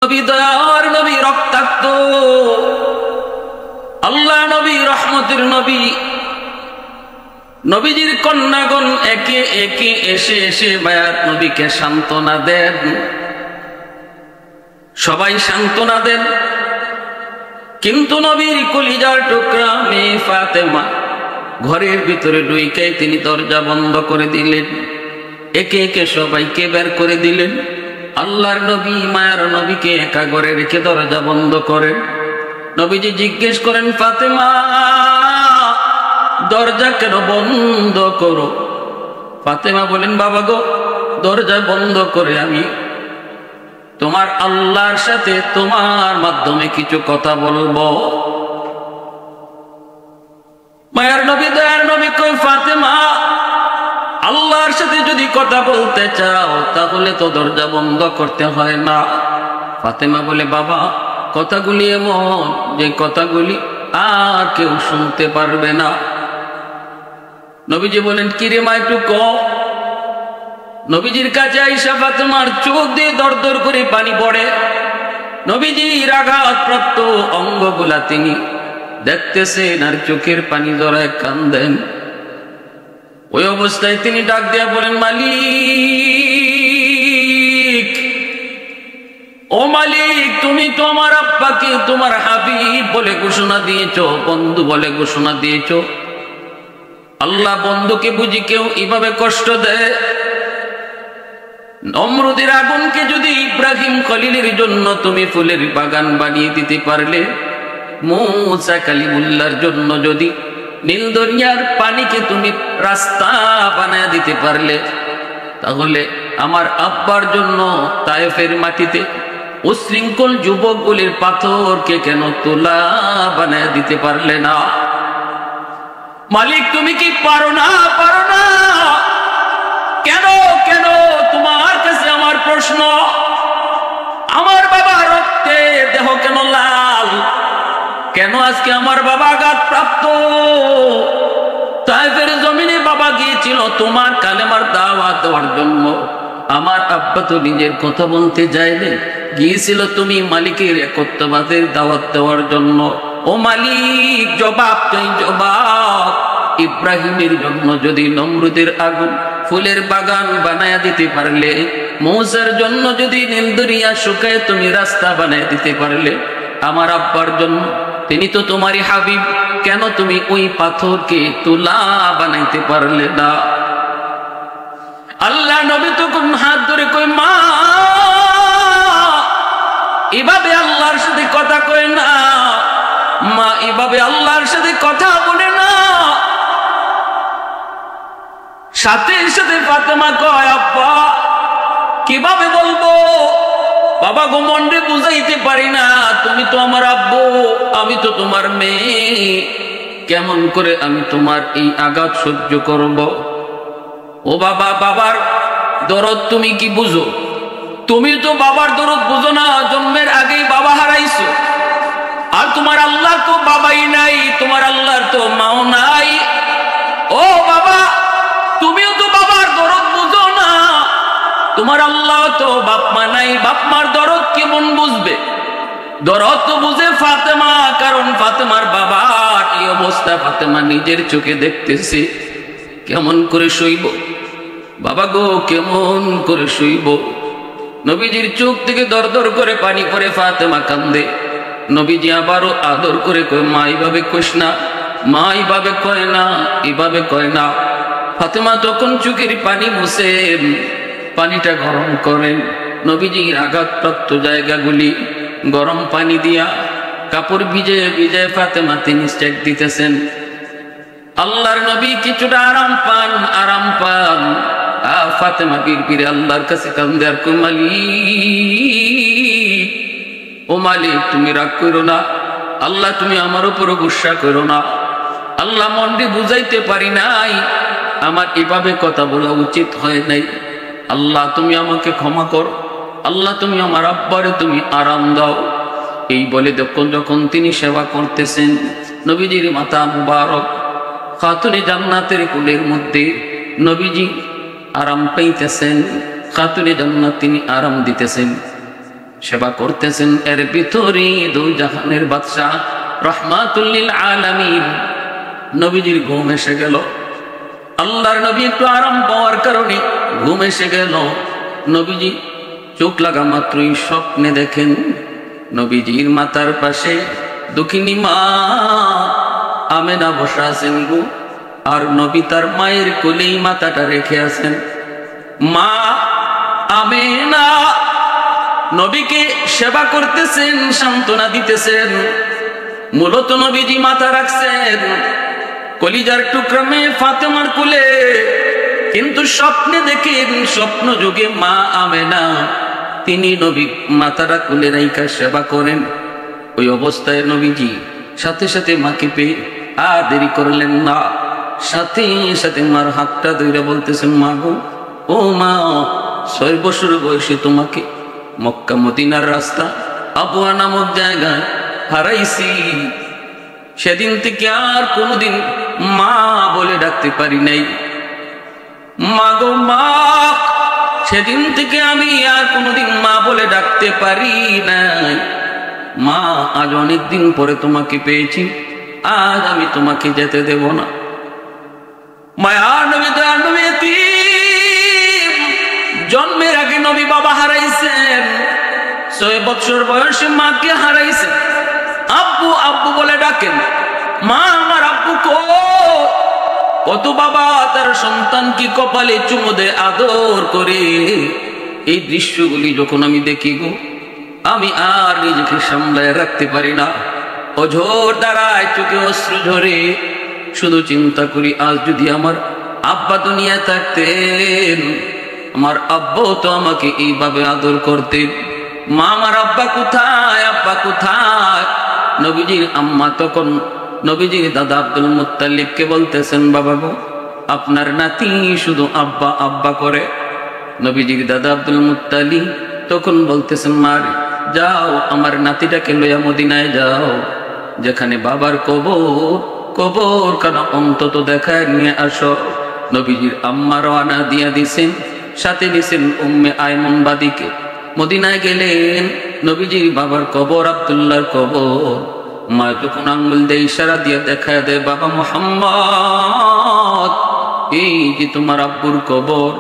নবী দয়ার নবী, রক্তাক্ত আল্লাহ নবী, রহমতের নবী। নবীজির কন্যাগণ একে একে এসে এসে বায়াত নবীকে সান্ত্বনা দেন, সবাই সান্ত্বনা দেন। কিন্তু নবীর কলিজার টুকরা মেয়ে ফাতেমা ঘরের ভিতরে ঢুকে তিনি দরজা বন্ধ করে দিলেন, একে একে সবাইকে বের করে দিলেন। আল্লাহর নবী মায়ার নবীকে একা ঘরে রেখে দরজা বন্ধ করেন। নবীজি জিজ্ঞেস করেন, ফাতেমা দরজা কেন বন্ধ করো? ফাতেমা বলেন, বাবা গো, দরজা বন্ধ করে আমি তোমার আল্লাহর সাথে তোমার মাধ্যমে কিছু কথা বলবো। মায়ার নবী দয়ার নবী কই, ফাতেমা আল্লাহর সাথে যদি কথা বলতে চাও তাহলে তো দরজা বন্ধ করতে হয় না। ফাতেমা বলে, বাবা কথাগুলি এমন যে কথাগুলি আর কেউ শুনতে পারবে না। নবীজি বলেন, কিরে মা একটু ক। নবীজির কাছে আইসা ফাতেমার চোখ দিয়ে দর দর করে পানি পড়ে। নবীজির আঘাতপ্রাপ্ত অঙ্গগুলা তিনি দেখতেছেন আর চোখের পানি জড়ায় কান্দেন। ওই অবস্থায় তিনি ডাক দিয়া বলেন, মালিক, ও মালিক, তুমি তো আমার আব্বাকে তোমার হাবিব বলে ঘোষণা দিয়েছ, বন্ধু বলে ঘোষণা দিয়েছ। আল্লাহ বন্ধুকে বুঝি কেউ এভাবে কষ্ট দেয়? নমরুদের আগুনকে যদি ইব্রাহিম খলিলের জন্য তুমি ফুলের বাগান বানিয়ে দিতে পারলে, মুসা কালিমুল্লাহর জন্য যদি নীল দরিয়ার পানিকে তুমি রাস্তা বানায় দিতে পারলে, তাহলে আমার আব্বার জন্য তায়েফের মাটিতে উশৃঙ্খল যুবকগুলির পাথরকে কেন তোলা বানায় দিতে পারলে না? মালিক তুমি কি পারো না? পারো না কেন? কেন তোমার কাছে আমার প্রশ্ন, আমার বাবা রক্তে দেহ কেন লাল? কেন আজকে আমার বাবা আঘাত প্রাপ্ত? তায়েফের জমিনে বাবা গিয়েছিল তোমার কালেমার দাওয়াত দেওয়ার জন্য। আমার আব্বা তো নিজের কথা বলতে যায়নি, গিয়েছিল তুমি মালিকের একত্ববাদের দাওয়াত দেওয়ার জন্য। ও মালিক, জবাব চাই, জবাব। ইব্রাহিমের জন্য যদি নমরুদের আগুন ফুলের বাগান বানায়া দিতে পারলে, মূসার জন্য যদি নীল দরিয়া শুকায় তুমি রাস্তা বানায় দিতে পারলে, আমার আব্বার জন্য, তিনি তো তোমারই হাবিব, কেন তুমি ওই পাথরকে তুলা বানাইতে পারলে না? আল্লাহ নবী তখন হাত ধরে কই, মা এভাবে আল্লাহর সাথে কথা কয় না, মা এভাবে আল্লাহর সাথে কথা বলে না। সাথে সাথে ফাতেমা কয়, আব্বা কিভাবে বলবো? বাবা গো, মনরে বুঝাইতে পারি না, তুমি তো আমার আব্বু, আমি তো তোমার মেয়ে, কেমন করে আমি তোমার এই আঘাত সহ্য করব? ও বাবা, বাবার দরদ তুমি কি বুঝো? তুমি তো বাবার দরদ বুঝো না, জন্মের আগেই বাবা হারাইছো। আর তোমার আল্লাহ তো বাবাই নাই, তোমার আল্লাহর তো মাও নাই। ও বাবা, তুমিও তো বাবার দরদ বুঝো না, তোমার আল্লাহ তো বাপ মা নাই, বাপ মার দরদ কেমন বুঝবে? দরদ তো বুঝে ফাতেমা, কারণ ফাতেমার বাবার এই অবস্থা ফাতেমা নিজের চোখে দেখতেছে। কেমন করে সইব বাবা গো, কেমন করে সইব? নবীজির চোখ থেকে দর দর করে পানি পড়ে, ফাতেমা কান্দে। নবীজি আবারও আদর করে কয়, মা এইভাবে কইস না, মা এইভাবে কয় না, এইভাবে কয় না। ফাতেমা তখন চোখের পানি মুছে পানিটা গরম করেন। নবীজির আঘাতপ্রাপ্ত জায়গাগুলি গরম পানি দিয়া কাপড় ভিজে ভিজে ফাতেমা তিনি চেক দিতেছেন। আল্লাহর নবী কিছুটা আরাম পান, আরাম পান। ফাতেমা বীর আল্লাহর কাছে কান্দে আর কই, মালিক, ও মালিক তুমি রাগ করো না, আল্লাহ তুমি আমার উপর গুসা করো না। আল্লাহ মনকে বুঝাইতে পারি নাই, আমার এভাবে কথা বলা উচিত হয় নাই। আল্লাহ তুমি আমাকে ক্ষমা করো, আল্লাহ তুমি আমার আব্বারে তুমি আরাম দাও। এই বলে যখন তিনি সেবা করতেছেন, নবীজির মাতা মুবারক খাতুনে জান্নাতের কোলের মধ্যে নবীজি আরাম পাইতেছেন, খাতুনে জান্নাত তিনি আরাম দিতেছেন। সেবা করতেছেন। এর ভিতরে দুই জাহানের বাদশা রাহমাতুল লিল আলামিন নবীজির ঘুম এসে গেল। আল্লাহর নবী একটু আরাম পাওয়ার কারণে ঘুম এসে গেল। নবীজি চোখ লাগা মাত্রই স্বপ্নে দেখেন নবীজির মাথার পাশে দুঃখিনী মা আমেনা বসা আছেন গো, আর নবী তার মায়ের কোলেই মাথাটা রেখে আছেন। মা আমেনা নবীকে সেবা করতেছেন, সান্ত্বনা দিতেছেন। মূলত নবীজি মাথা রাখছেন কলিজার টুকরা মেয়ে ফাতেমার কোলে, কিন্তু স্বপ্নে দেখেন স্বপ্ন যুগে মা আমেনা তিনি নবী মাথাটা কোলে রাইখা সেবা করেন। ওই অবস্থায় নবীজি সাথে সাথে মাকে পেয়ে আর দেরি করলেন না, সাথে সাথে মার হাতটা ধরে বলতেছেন, মা গো, ও মা, 6 বছর বয়সে তোমাকে মক্কা মদিনার রাস্তা আবুয়া নামক জায়গায় হারাইছি। সেদিন থেকে আর কোনোদিন মা বলে ডাকতে পারি নাই। মা গো মা, সেদিন থেকে আমি আর কোনোদিন মা বলে ডাকতে পারি নাই। মা, আজ অনেকদিন পরে তোমাকে পেয়েছি, আজ আমি তোমাকে যেতে দেব না। মায়ার নবী দয়ার নবী জন্মের আগে নবী বাবা হারাইছেন, 6 বছর বয়সে মাকে হারাইছেন। আব্বু আব্বু বলে ডাকেন, মা আমার আব্বু কত বাবা তার সন্তানকে কপালে চুমু দেয়, আদর করে। এই দৃশ্যগুলি যখন আমি দেখি গো, আমি আর নিজেকে সামলায় রাখতে পারি না, অঝোর দাঁড়ায়, চোখে অশ্রু ঝরে। শুধু চিন্তা করি, আজ যদি আমার আব্বা দুনিয়া থাকতেন, আমার আব্বু তো আমাকে এইভাবে আদর করতেন। মা, আমার আব্বা কোথায়, আব্বা কোথায়? নবীজির আম্মা তখন নবীজির দাদা আব্দুল মুত্তালিবকে বলতেছেন, বাবা গো, আপনার নাতি শুধু আব্বা আব্বা করে। নবীজির দাদা আব্দুল মুত্তালিব তখন বলতেছেন, মার যাও, আমার নাতিটাকে লইয়া মদিনায় যাও, যেখানে বাবার কবর কানা অন্তত দেখায় নিয়ে আসো। নবীজির আম্মা রওনা দিয়া দিছেন, সাথে দিছেন উম্মে আয়মন বাদিকে। মদিনায় গেলেন, নবীজির বাবার কবর, আব্দুল্লাহর কবর। মা যখন আঙ্গুল দিয়ে ইশারা দিয়ে দেখায় দেয়, বাবা মুহাম্মদ, এই যে তোমার আব্বুর কবর।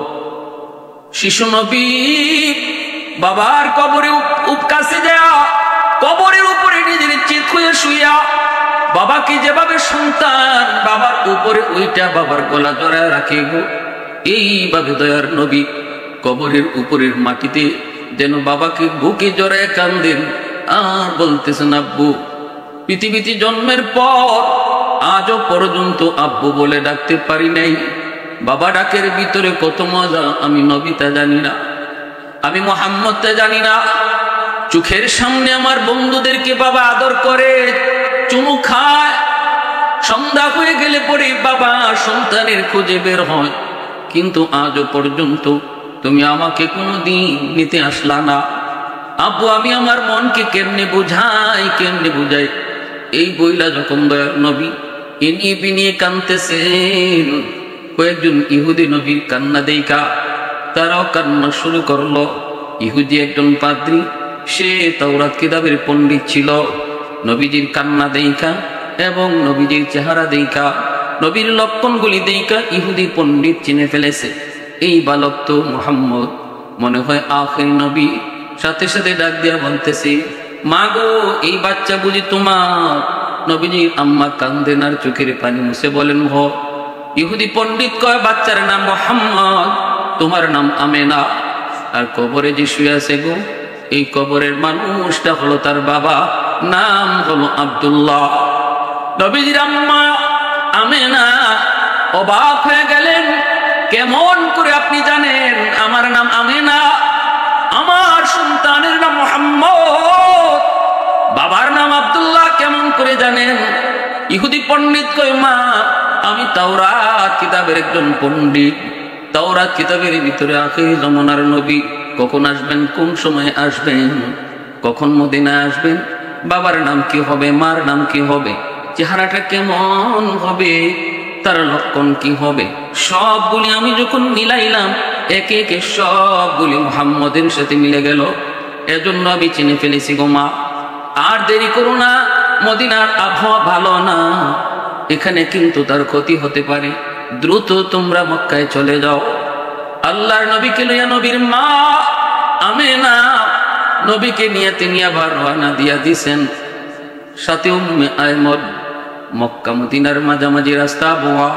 শিশু নবী বাবার কবরে কাছে দেয়া, কবরের উপরে নিজের চিত হয়ে শুইয়া, বাবাকে যেভাবে সন্তান বাবার উপরে ওইটা বাবার গলা জড়ায় রাখে গো, এইভাবে দয়ার নবী কবরের উপরের মাটিতে যেন বাবাকে বুকে জড়ায় কান্দেন আর বলতেছেন, আব্বু, পৃথিবীতে জন্মের পর আজও পর্যন্ত আব্বু বলে ডাকতে পারি নাই। বাবা ডাকের ভিতরে কত মজা আমি নবী তা জানি না, আমি মুহাম্মদ তা জানি না। চোখের সামনে আমার বন্ধুদেরকে বাবা আদর করে, চুমু খায়। সন্ধ্যা হয়ে গেলে পরে বাবা সন্তানের খুঁজে বের হয়, কিন্তু আজও পর্যন্ত তুমি আমাকে কোনোদিন নিতে আসলা না। আব্বু, আমি আমার মনকে কেমনে বুঝাই। এই বইলা যখন দয়ার নবী এনিয়ে বিনিয়ে কাঁদতেছেন, কয়েকজন ইহুদি নবীর কান্না দেইকা তারাও কান্না শুরু করলো। ইহুদি একজন পাদ্রী, সে তাওরাত কিতাবের পণ্ডিত ছিল। নবীজির কান্না দেইকা এবং নবীজির চেহারা দেইকা, নবীর লক্ষণগুলি দেইকা ইহুদি পণ্ডিত চিনে ফেলেছে, এই বালক তো মুহাম্মদ, মনে হয় আখির নবী। সাথে সাথে ডাক দিয়া বলতেছে, মা গো, এই বাচ্চা বুঝি তোমার? নবীজির আম্মা কান্দেন আর চোখের পানি মুছে বলেন, হ। ইহুদি পণ্ডিত কয়, বাচ্চার নাম মুহাম্মদ, তোমার নাম আমেনা। আর কবরে যে শুয়ে আছে গো, এই কবরের মানুষটা হলো তার বাবা, নাম হলো আব্দুল্লাহ। নবীজির আম্মা আমেনা অবাক হয়ে গেলেন, কেমন করে আপনি জানেন আমার নাম আমেনা, আমার সন্তানের নাম মুহাম্মদ, বাবার নাম আব্দুল্লাহ কেমন করে জানেন? ইহুদি পণ্ডিত কয়, মা, আমি তাওরাত কিতাবের একজন পণ্ডিত। তাওরাত কিতাবের ভিতরে আখির জামানার নবী কখন আসবেন, কোন সময় আসবেন, কখন মদিনায় আসবেন, বাবার নাম কি হবে, মার নাম কি হবে, চেহারাটা কেমন হবে, তার লক্ষণ কি হবে, সবগুলি আমি যখন মিলাইলাম, একে একে সবগুলি মুহাম্মদের সাথে মিলে গেল। এজন্য আমি চিনে ফেলেছি গো মা, আর দেরি করো না, মদিনার আবহাওয়া ভালো না, এখানে কিন্তু তার ক্ষতি হতে পারে, দ্রুত তোমরা মক্কায় চলে যাও। আল্লাহর নবীকে লইয়া নবীর মা আমেনা নবীকে নিয়ে তিনি আবার রওনা দিয়া দিছেন। সাথে উম্মে আয়মন। মক্কা মদিনার মাঝামাঝি রাস্তা বোয়া,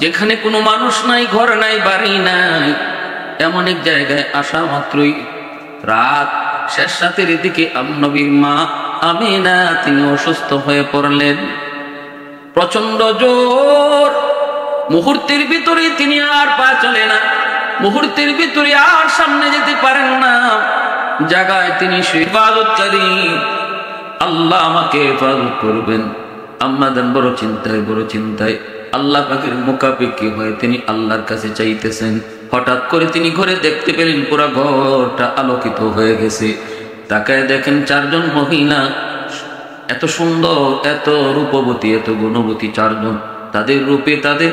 যেখানে কোনো মানুষ নাই, ঘর নাই, বাড়ি নাই, এমন এক জায়গায় আসা মাত্রই রাত শেষ রাতের দিকে নবীর মা আমিনা তিনি অসুস্থ হয়ে পড়লেন। প্রচন্ড জোর, মুহূর্তের ভিতরে তিনি আর পা চলে না, মুহূর্তের ভিতরে আর সামনে যেতে পারেন না, জায়গায় তিনি ইবাদতকারী, আল্লাহ আমাকে হেফাজত করবেন। আম্মাজান বড় চিন্তায় আল্লাহ পাকের মুখাপেক্ষী হয়ে তিনি আল্লাহর কাছে চাইতেছেন। হঠাৎ করে তিনি ঘরে দেখতে পেলেন পুরো ঘরটা আলোকিত হয়ে গেছে। তাকায় দেখেন চারজন মহিলা, এত সুন্দর, এত রূপবতী, এত গুণবতী চারজন, তাদের রূপে, তাদের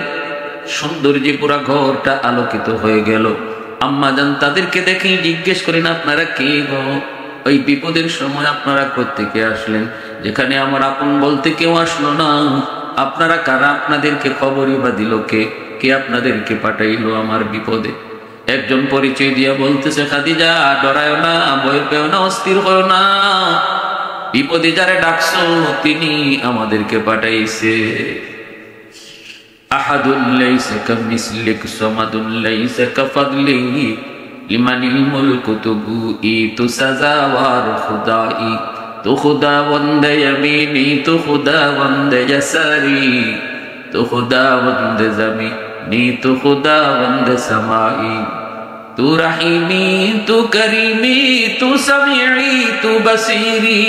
সৌন্দর্যে পুরা ঘরটা আলোকিত হয়ে গেল। আম্মাজান তাদেরকে দেখেই জিজ্ঞেস করেন, আপনারা কে গো? ওই বিপদের সময় আপনারা কোত্থেকে আসলেন, যেখানে আমার আপন বলতে কেউ আসলো না? আপনারা কারা? আপনাদেরকে খবরই বা দিল কে? কে আপনাদেরকে পাঠাইলো আমার বিপদে? একজন পরিচয় দিয়া বলতেছে, খাদিজা ডরায়ও না, ভয় পেও না, অস্থির হও না, বিপদে যারে ডাকছো তিনি আমাদেরকে পাঠাইছে। আহাদুল লাইসা কামিসলিক সামাদুল লাইসা কাফাদলিহি লিমানিল মুলকু তুবুই তু সাজাওয়ার খুদাই, তু খুদাওয়ান্দ ইয়ামিনি, তু খুদাওয়ান্দ ইয়াসারি, তু খুদাওয়ান্দ জামিনি, তু খুদাওয়ান্দ সামাই, তু রহিমি, তু করিমি, তু সামিঈ, তু বসীরি,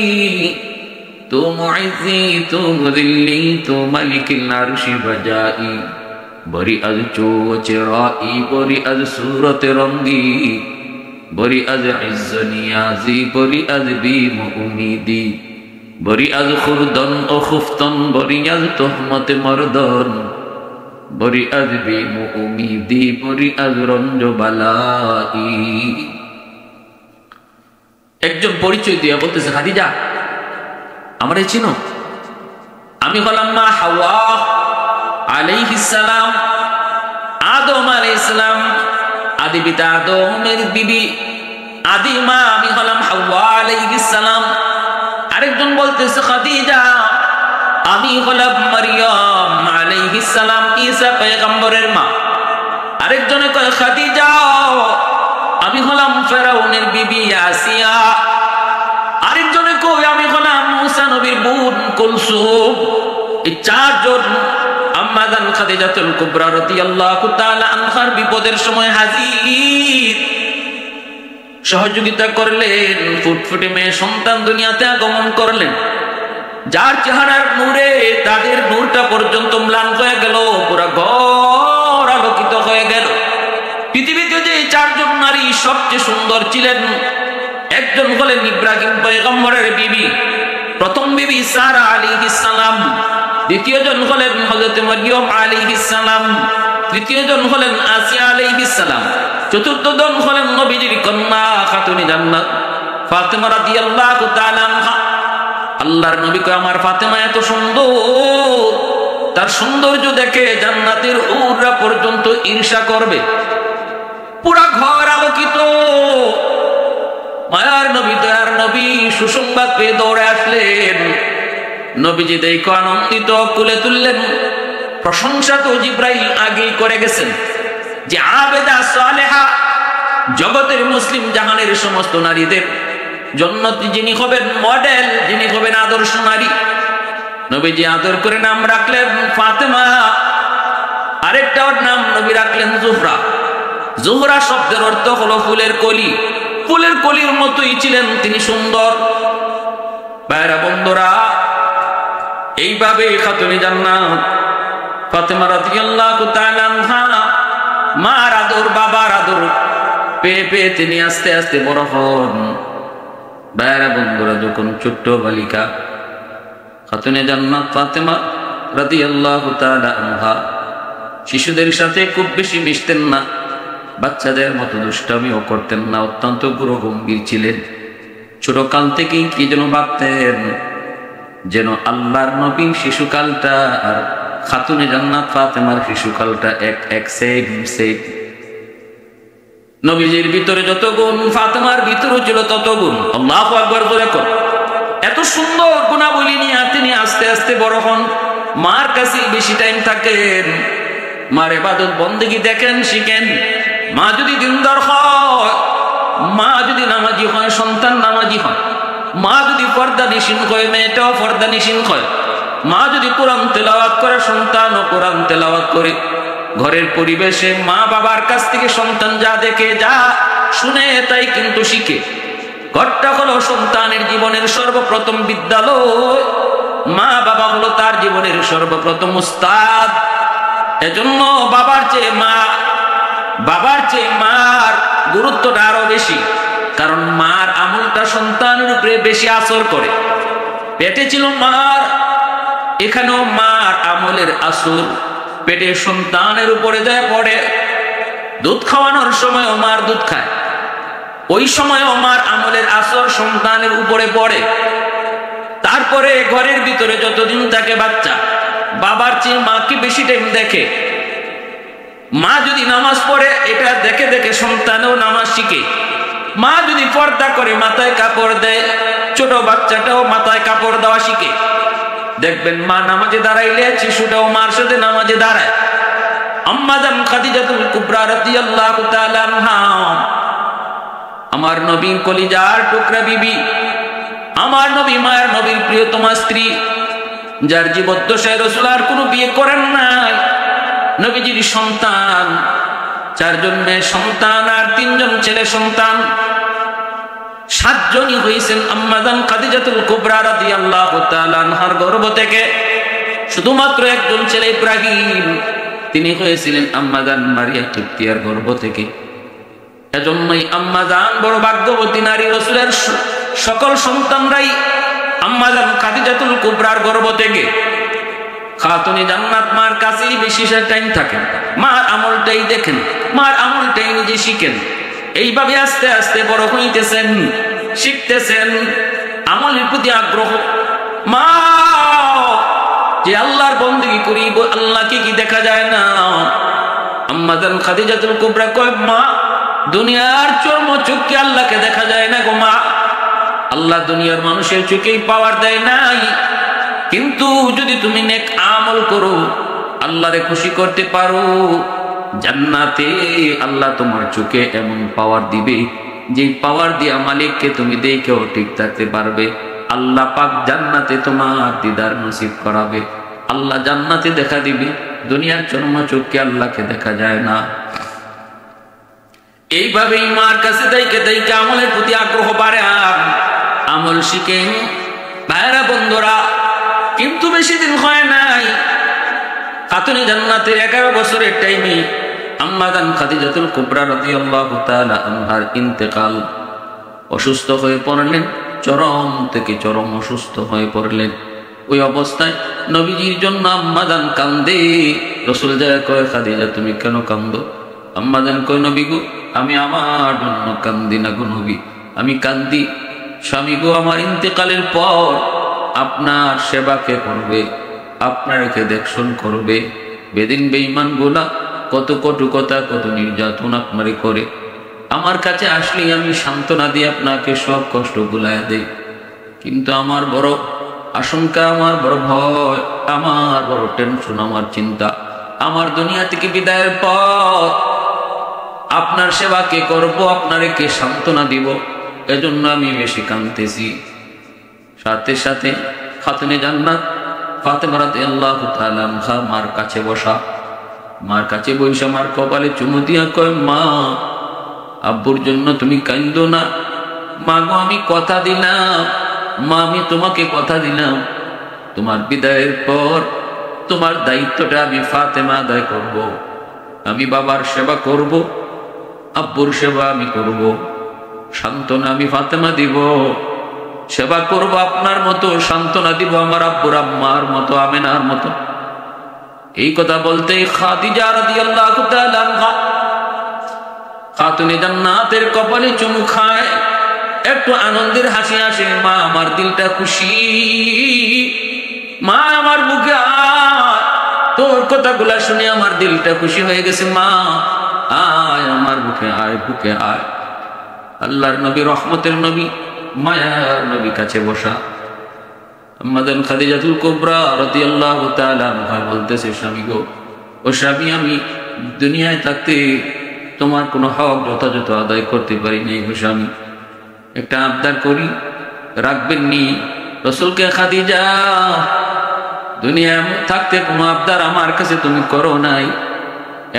তু মুইজ্জি, তু মুযিল্লি, তু মালিকিল আরশি বজাই, বরি আজ চোচরাই, বরি আজ সুরত রঙ্গি, বরি আজ ইজ্জ নিয়াজি, বরি আজ বীম উমিদি, বরি আজ খুরদন ও খুফতন, বরি আজ তোহমত মরদন, বরি আজ বীম উমিদি, বরি আজ রঞ্জ বালাই। একজন পরিচয় দিয়া বলতেছে, খাদিজা আমারে চিনো? আমি হলাম মা হাওয়া আলাইহিস সালাম, আদম আলাইহিস সালাম, আদি পিতা আদমের বিবি, আদি মা আমি হলাম হাওয়া আলাইহিস সালাম। আরেকজন বলতেছে, খাদিজা আমি হলাম মারিয়াম আলাইহিস সালাম, ঈসা পয়গম্বরের মা। আরেকজনে কয়, খাদিজা আমি হলাম ফেরাউনের বিবি আসিয়া। আরেকজনে কয়, আমি হলাম মুসা নবীর বোন কুলসুম। এই চারজন আম্মাজান খাদিজাতুল কুবরা রাদিয়াল্লাহু তাআলা আনহার বিপদের সময় হাজির, সহযোগিতা করলেন। ফুটফুটে মেয়ে সন্তান দুনিয়াতে আগমন করলেন, যার চেহারার নূরে তাদের নূরটা পর্যন্ত ম্লান হয়ে গেল, পুরো ঘর আলোকিত হয়ে গেল। পৃথিবীতে যে চারজন নারী সবচেয়ে সুন্দর ছিলেন, একজন হলেন ইব্রাহিম পয়গম্বরের বিবি, প্রথম বিবি সারা আলাইহিস সালাম, দ্বিতীয় জন হলেন হযরত মারইয়াম আলাইহিস সালাম, তৃতীয় জন হলেন আসিয়া আলাইহিস সালাম, চতুর্থ জন হলেন নবীজির কন্যা খাতুনে জান্নাত ফাতেমা রাদিয়াল্লাহু তাআলা আনহা। আল্লাহর নবী কয়, আমার ফাতেমা এত সুন্দর, তার সৌন্দর্য দেখে জান্নাতের হুররা পর্যন্ত ঈর্ষা করবে। পুরা ঘর আলোকিত। মায়ার নবী, দয়ার নবী সুসংবাদ পেয়ে দৌড়ে আসলেন। নবীজি দেখে আনন্দিত, কুলে তুললেন। প্রশংসা তো জিব্রাইল আগেই করে গেছেন যে আবেদা সালেহা, জগতের মুসলিম জাহানের সমস্ত নারীদের জন্য যিনি হবেন মডেল, যিনি হবেন আদর্শ নারী। নবীজি আদর করে নাম রাখলেন ফাতেমা, আরেকটা নাম নবী রাখলেন জোহরা। জোহরা শব্দের অর্থ হলো ফুলের কলি। ফুলের কলির মতোই ছিলেন তিনি সুন্দর। ভাইরা বন্ধুরা, এইভাবে খাতুনে জান্নাত ফাতেমা রাদিয়াল্লাহু তাআলা আনহা মার আদর, বাবার আদর পেয়ে পেয়ে তিনি আস্তে আস্তে বড় হন। ভাইরা বন্ধুরা, যখন ছোট্ট বালিকা খাতুনে জান্নাত ফাতেমা রাদিয়াল্লাহু তাআলা আনহা শিশুদের সাথে খুব বেশি মিশতেন না, বাচ্চাদের মতো দুষ্টামিও করতেন না, অত্যন্ত গুরুগম্ভীর ছিলেন। ছোটকাল থেকেই কি যেন ভাবতেন, যেন আল্লাহর নবীর শিশুকালটা আর খাতুনে জান্নাত ফাতেমার শিশুকালটা এক সেম। নবীজির ভিতরে যত গুণ ফাতেমার ভিতরে ছিল তত গুণ। আল্লাহু আকবার বলে কর। এত সুন্দর গুণাবলী নিয়ে তিনি আস্তে আস্তে বড় হন, মার কাছে বেশি টাইম থাকেন, মার ইবাদত বন্দেগী দেখেন, শিখেন। মা যদি দিনদার হয়, মা যদি নামাজি হয়, সন্তান নামাজি হয়। মা যদি পর্দানিশীন হয়, মেয়েটাও পর্দানিশীন হয়। মা যদি কোরআন তেলাওয়াত করে, সন্তানও কোরআন তেলাওয়াত করে। ঘরের পরিবেশে মা বাবার কাছ থেকে সন্তান যা দেখে, যা শুনে, তাই কিন্তু শিখে। ঘরটা হলো সন্তানের জীবনের সর্বপ্রথম বিদ্যালয়, মা বাবা হলো তার জীবনের সর্বপ্রথম উস্তাদ। এজন্য বাবার চেয়ে মার গুরুত্বটা আরো বেশি, কারণ মার আমলটা সন্তানের উপরে বেশি আসর করে। পেটে ছিল মার, এখানেও মার আমলের আসর পেটে সন্তানের উপরে যায় পড়ে। দুধ খাওয়ানোর সময়ও মার দুধ খায়, ওই সময়ও মার আমলের আসর সন্তানের উপরে পড়ে। তারপরে ঘরের ভিতরে যতদিন থাকে বাচ্চা, বাবার চেয়ে মাকে বেশি টাইম দেখে। মা যদি নামাজ পড়ে, এটা দেখে দেখে সন্তানও নামাজ শিখে। মা যদি পর্দা করে, মাথায় কাপড় দেয়, ছোট বাচ্চাটাও মাথায় কাপড় দেওয়া শিখে। দেখবেন মা নামাজে দাঁড়াইলে শিশুটাও মার সাথে নামাজে দাঁড়ায়। আম্মা জান খাদিজাতুল কুবরা রাদিয়াল্লাহু তাআলা আনহা, আমার নবীর কলিজার টুকরা বিবি, আমার নবী মায়ের নবীর প্রিয়তমা স্ত্রী, যার জীবদ্দশায় রাসূল আর কোনো বিয়ে করেন নাই। নবীজির সন্তান 4 জন মেয়ে সন্তান আর 3 জন ছেলে সন্তান, 7 জনই হয়েছেন আম্মা জান খাদিজাতুল কুবরা রাদিয়াল্লাহু তাআলা আনহার গর্ভ থেকে। শুধুমাত্র একজন ছেলে ইব্রাহিম, তিনি হয়েছিলেন আম্মা জান মারিয়া কিপ্তিয়ার গর্ভ থেকে। এজন্যই আম্মা জান বড় ভাগ্যবতী নারী। রাসূলের সকল সন্তানরাই আম্মা জান খাদিজাতুল কুবরার গর্ভ থেকে। খাতুনে জান্নাত মার কাছেই বেশি টাইম থাকেন, মার আমলটাই দেখেন, মার আমলটাই নিজে শিখেন। এইভাবে আস্তে আস্তে বড় হইতেছেন, শিখতেছেন, আমলের প্রতি আগ্রহ। মা যে আল্লাহর বন্দেগী করি, আল্লাহকে কি দেখা যায় না? আম্মা জান খাদিজাতুল কুবরা কয়, মা দুনিয়ার চর্ম চোখে আল্লাহকে দেখা যায় না গো মা। আল্লাহ দুনিয়ার মানুষের চোখেই পাওয়ার দেয় নাই, কিন্তু যদি তুমি নেক আমল করো, আল্লাহরে খুশি করতে পারো, জান্নাতে আল্লাহ তোমার চোখে এমন পাওয়ার দিবে, যে পাওয়ার দিয়া মালিককে তুমি দেখেও ঠিক থাকতে পারবে। আল্লাহ পাক জান্নাতে তোমার দিদার নসিব করাবে, আল্লাহ জান্নাতে দেখা দিবে। দুনিয়ার চর্ম চোখে আল্লাহকে দেখা যায় না। এইভাবেই মার কাছে দেখে দেখে আমলের প্রতি আগ্রহ বাড়ে, আমল শিখেন। ভাইরা বন্ধুরা, কিন্তু বেশি দিন হয় নাই, খাতুনে জান্নাতের 11 বছরের টাইমে আম্মা জান খাদিজাতুল কুবরা রাদিয়াল্লাহু তাআলা আনহার ইন্তেকাল। অসুস্থ হয়ে পড়লেন, চরম থেকে চরম অসুস্থ হয়ে পড়লেন। ওই অবস্থায় নবীজির জন্য আম্মা জান কান্দে। রাসূল যায় কয়, খাদিজা তুমি কেন কান্দো? আম্মা জান কয়, নবী গো, আমি আমার জন্য কান্দি না গো নবী, আমি কান্দি স্বামী গো আমার ইন্তেকালের পর আপনার সেবা কে করবে, আপনারকে দেখশন করবে। বেদিন বেঈমান গুলা কত কটু কথা, কত নির্যাতন আপনারে করে। আমার কাছে আসলেই আমি সান্ত্বনা দিয়ে আপনাকে সব কষ্ট ভুলাইয়া দেই, কিন্তু আমার বড় আশঙ্কা, আমার বড় ভয়, আমার বড় টেনশন, আমার চিন্তা, আমার দুনিয়া থেকে বিদায়ের পর আপনার সেবা কে করবো, আপনারে কে সান্ত্বনা দিব, এজন্য আমি বেশি কাঁদতেছি। সাথে সাথে খাতুনে জান্নাত ফাতেমা রাদিয়াল্লাহু তাআলা আনহা মার কাছে বসা, মার কাছে বসে মার কপালে চুমু দিয়া কয়, মা আব্বুর জন্য তুমি কাঁদো না। মা গো, আমি কথা দিলাম, মা আমি তোমাকে কথা দিলাম, তোমার বিদায়ের পর তোমার দায়িত্বটা আমি ফাতেমা আদায় করব। আমি বাবার সেবা করব, আব্বুর সেবা আমি করব, সান্ত্বনা আমি ফাতেমা দিব, সেবা করব আপনার মতো, সান্ত্বনা দিব আমার আব্বুর আম্মার মতো, আমেনার মতো। এই কথা বলতেই খাদিজা রাদিয়াল্লাহু তাআলা আনহা খাতুনে জান্নাতের কপালে চুমু খায়। একটু আনন্দের হাসি আসে, মা আমার দিলটা খুশি, মা আমার বুকে আয়, তোর কথাগুলা শুনে আমার দিলটা খুশি হয়ে গেছে, মা আয় আমার বুকে আয়, বুকে আয়। আল্লাহর নবী, রহমতের নবী, মায়ার নবী কাছে বসা। আম্মাজান খাদিজাতুল কুবরা রাদিয়াল্লাহু তাআলা আনহা বলতেছে, স্বামী গো, ও স্বামী, আমি দুনিয়ায় থাকতে তোমার কোনো হক যথাযথ আদায় করতে পারি নাই গো স্বামী, একটা আবদার করি, রাখবেন নি? রাসূলকে, খাদিজা, দুনিয়ায় থাকতে কোনো আবদার আমার কাছে তুমি করো নাই,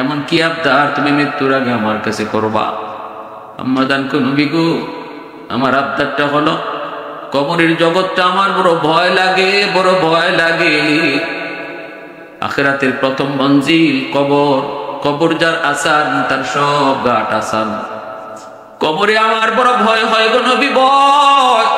এমন কি আবদার তুমি মৃত্যুর আগে আমার কাছে করবা? আম্মাজান কো, নবী গো, আমার আবদারটা হলো, কবরের জগৎটা আমার বড় ভয় লাগে, বড় ভয় লাগে। আখিরাতের প্রথম মঞ্জিল কবর, কবর যার আসান তার সব ঘাট আসান। কবরে আমার বড় ভয় হয় গো নবী, ভয়।